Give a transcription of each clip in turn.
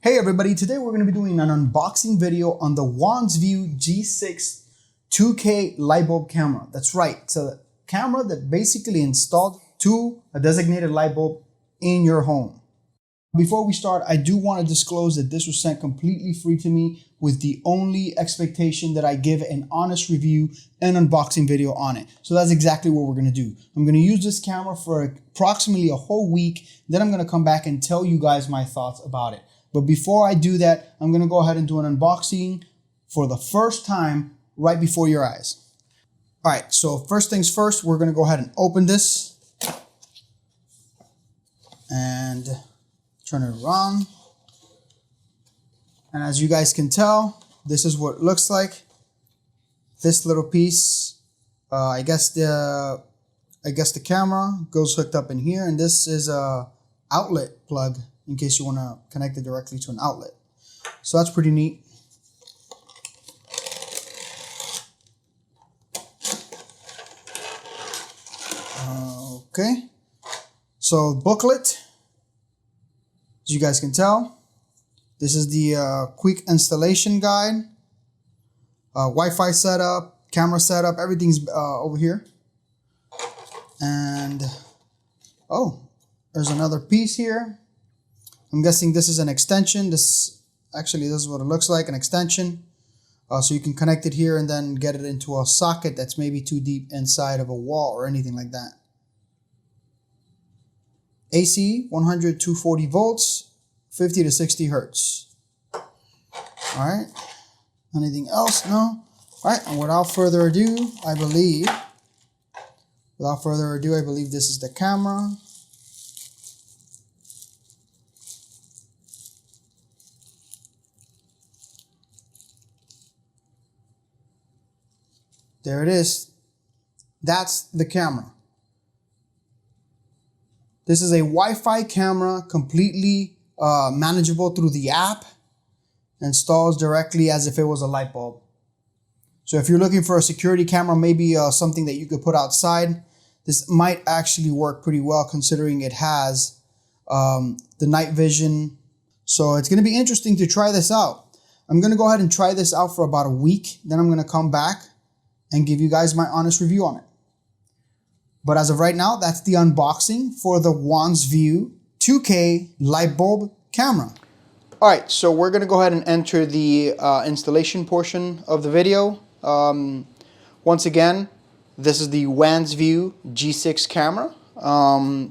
Hey everybody, today we're going to be doing an unboxing video on the Wansview G6 2K light bulb camera. That's right, it's a camera that basically installed to a designated light bulb in your home. Before we start, I do want to disclose that this was sent completely free to me with the only expectation that I give an honest review and unboxing video on it. So that's exactly what we're going to do. I'm going to use this camera for approximately a whole week. Then I'm going to come back and tell you guys my thoughts about it. But before I do that, I'm going to go ahead and do an unboxing for the first time right before your eyes. All right, so first things first, we're going to go ahead and open this and turn it around. And as you guys can tell, this is what it looks like. This little piece, I guess the camera goes hooked up in here, and this is a outlet plug in case you want to connect it directly to an outlet. So that's pretty neat. Okay, so booklet, as you guys can tell, this is the quick installation guide, Wi-Fi setup, camera setup, everything's over here. And oh, there's another piece here. I'm guessing this is an extension. This is what it looks like, an extension. So you can connect it here and then get it into a socket that's maybe too deep inside of a wall or anything like that. AC, 100 240 volts, 50 to 60 hertz. All right. Anything else? No. All right. And without further ado, I believe this is the camera. There it is. That's the camera. This is a Wi-Fi camera, completely manageable through the app. Installs directly as if it was a light bulb. So if you're looking for a security camera, maybe something that you could put outside, this might actually work pretty well considering it has the night vision. So it's going to be interesting to try this out. I'm going to go ahead and try this out for about a week. Then I'm going to come back and give you guys my honest review on it. But as of right now, that's the unboxing for the Wansview 2K light bulb camera. All right, so we're gonna go ahead and enter the installation portion of the video. Once again, this is the Wansview G6 camera.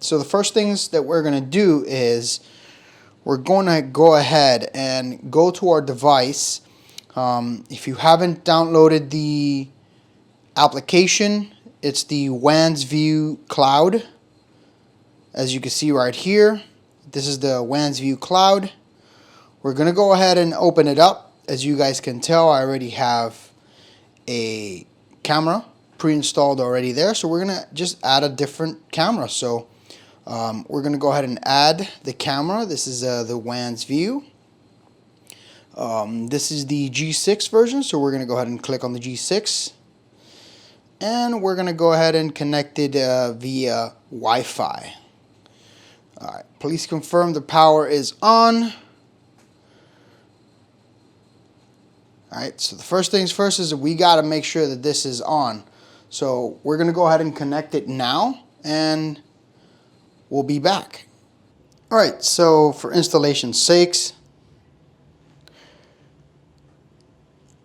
So the first things that we're gonna do is we're gonna go ahead and go to our device. If you haven't downloaded the application, it's the Wansview Cloud. As you can see right here, this is the Wansview Cloud. We're going to go ahead and open it up. As you guys can tell, I already have a camera pre-installed already there. So we're going to just add a different camera. So we're going to go ahead and add the camera. This is the Wansview. This is the G6 version. So we're going to go ahead and click on the G6. And we're going to go ahead and connect it via Wi-Fi. All right, please confirm the power is on. All right, so the first things first is that we got to make sure that this is on. So we're going to go ahead and connect it now, and we'll be back. All right, so for installation's sakes,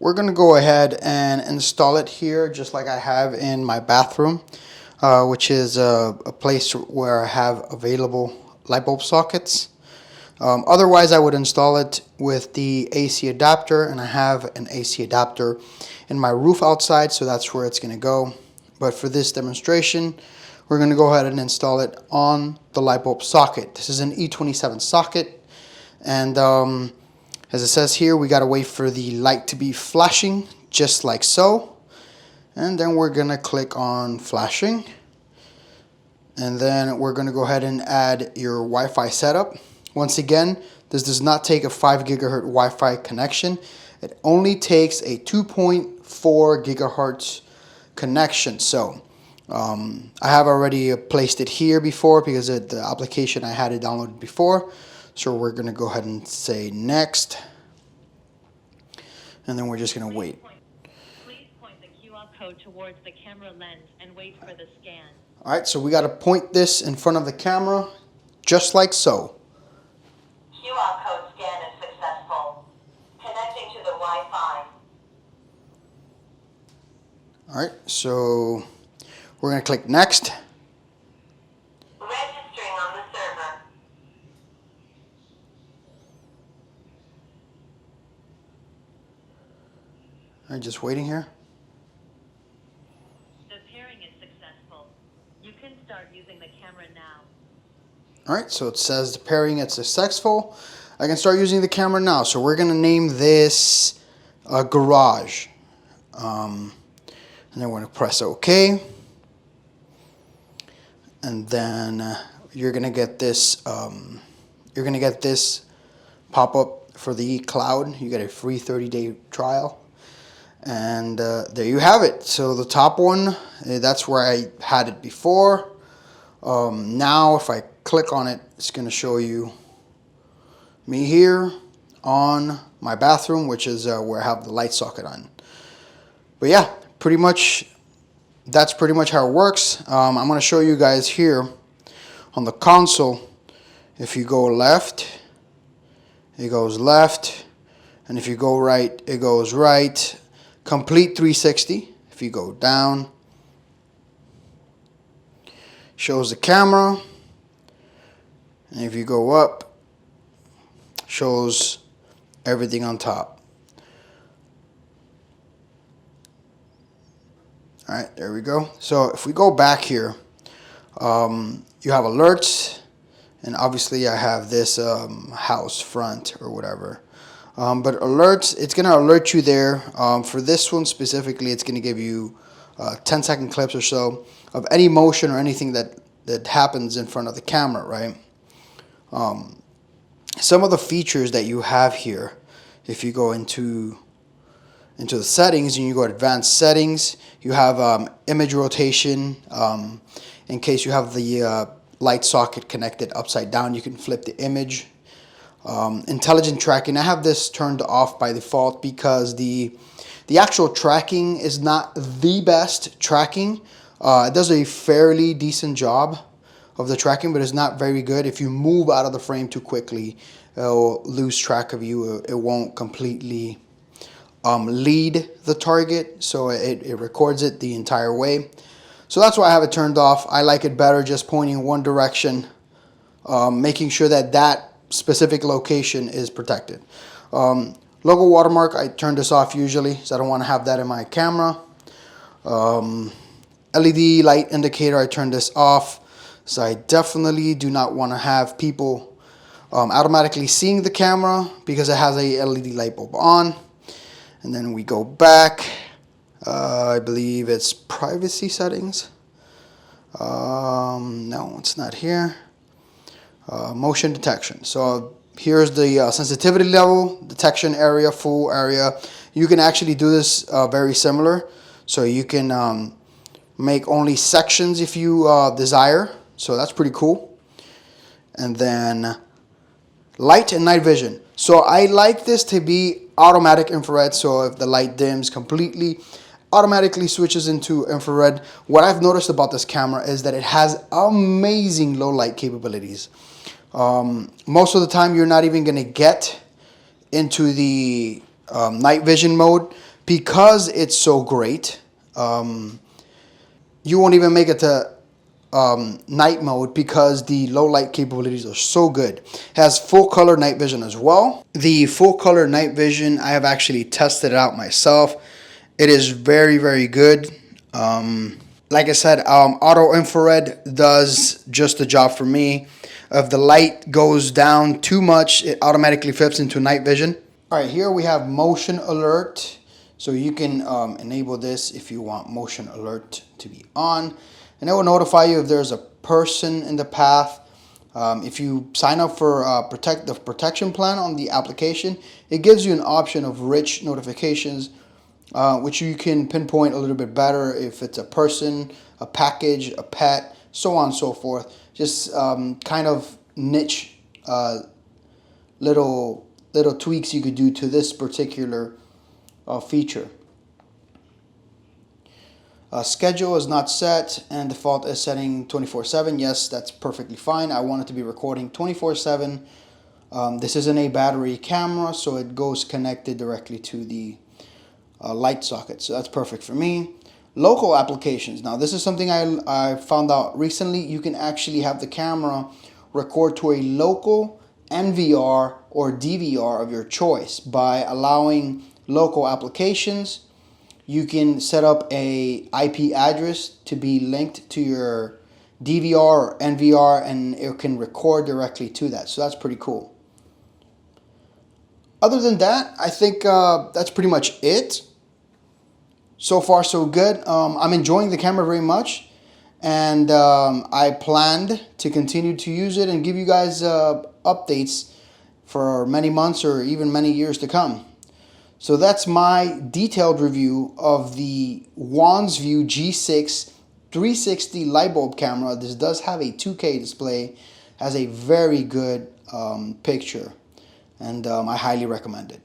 we're going to go ahead and install it here just like I have in my bathroom, which is a place where I have available light bulb sockets. Otherwise, I would install it with the AC adapter, and I have an AC adapter in my roof outside, so that's where it's going to go. But for this demonstration, we're going to go ahead and install it on the light bulb socket. This is an E27 socket, and as it says here, we got to wait for the light to be flashing, just like so. And then we're going to click on flashing. And then we're going to go ahead and add your Wi-Fi setup. Once again, this does not take a 5 gigahertz Wi-Fi connection. It only takes a 2.4 gigahertz connection. So I have already placed it here before because the application I had it downloaded before. So we're going to go ahead and say next. And then we're just going to wait. Please point the QR code towards the camera lens and wait for the scan. All right, so we got to point this in front of the camera, just like so. QR code scan is successful. Connecting to the Wi-Fi. All right, so we're going to click next. Registering on the server. All right, just waiting here. The pairing is successful. You can start using the camera now. All right, so it says the pairing is successful. I can start using the camera now. So we're going to name this garage. And then we're going to press OK. And then you're going to get this. You're going to get this pop up for the cloud. You get a free 30-day trial. And there you have it. So the top one, that's where I had it before. Now if I click on it, it's going to show you me here on my bathroom, which is where I have the light socket on. But yeah, pretty much, that's pretty much how it works. I'm going to show you guys here on the console. If you go left, it goes left. And if you go right, it goes right. Complete 360. If you go down, shows the camera. And if you go up, shows everything on top. All right, there we go. So if we go back here, you have alerts, and obviously I have this house front or whatever. But alerts, it's going to alert you there. For this one specifically, it's going to give you 10-second clips or so of any motion or anything that happens in front of the camera, right? Some of the features that you have here, if you go into the settings and you go to advanced settings, you have image rotation. In case you have the light socket connected upside down, you can flip the image. Intelligent tracking, I have this turned off by default because the actual tracking is not the best tracking. It does a fairly decent job of the tracking, but it's not very good. If you move out of the frame too quickly, it'll lose track of you. It won't completely lead the target, so it records it the entire way. So that's why I have it turned off. I like it better just pointing one direction, making sure that specific location is protected. Logo watermark, I turn this off usually, so I don't want to have that in my camera. LED light indicator, I turn this off, so I definitely do not want to have people automatically seeing the camera because it has a LED light bulb on. And then we go back, I believe it's privacy settings. No, it's not here. Motion detection. So here's the sensitivity level, detection area, full area. You can actually do this very similar. So you can make only sections if you desire. So that's pretty cool. And then light and night vision. So I like this to be automatic infrared. So if the light dims completely, automatically switches into infrared. What I've noticed about this camera is that it has amazing low light capabilities. Most of the time you're not even going to get into the night vision mode because it's so great. You won't even make it to night mode because the low light capabilities are so good. It has full color night vision as well. The full color night vision, I have actually tested it out myself. It is very, very good. Like I said, auto infrared does just the job for me. If the light goes down too much, it automatically flips into night vision. All right, here we have motion alert. So you can enable this if you want motion alert to be on. And it will notify you if there's a person in the path. If you sign up for the protection plan on the application, it gives you an option of rich notifications, which you can pinpoint a little bit better if it's a person, a package, a pet, so on and so forth. Just kind of niche little tweaks you could do to this particular feature. Schedule is not set, and default is setting 24/7. Yes, that's perfectly fine. I want it to be recording 24/7. This isn't a battery camera, so it goes connected directly to the light socket. So that's perfect for me. Local applications. Now, this is something I found out recently. You can actually have the camera record to a local NVR or DVR of your choice by allowing local applications. You can set up a IP address to be linked to your DVR or NVR, and it can record directly to that. So that's pretty cool. Other than that, I think that's pretty much it. So far, so good. I'm enjoying the camera very much, and I planned to continue to use it and give you guys updates for many months or even many years to come. So that's my detailed review of the Wansview G6 360 light bulb camera. This does have a 2K display, has a very good picture, and I highly recommend it.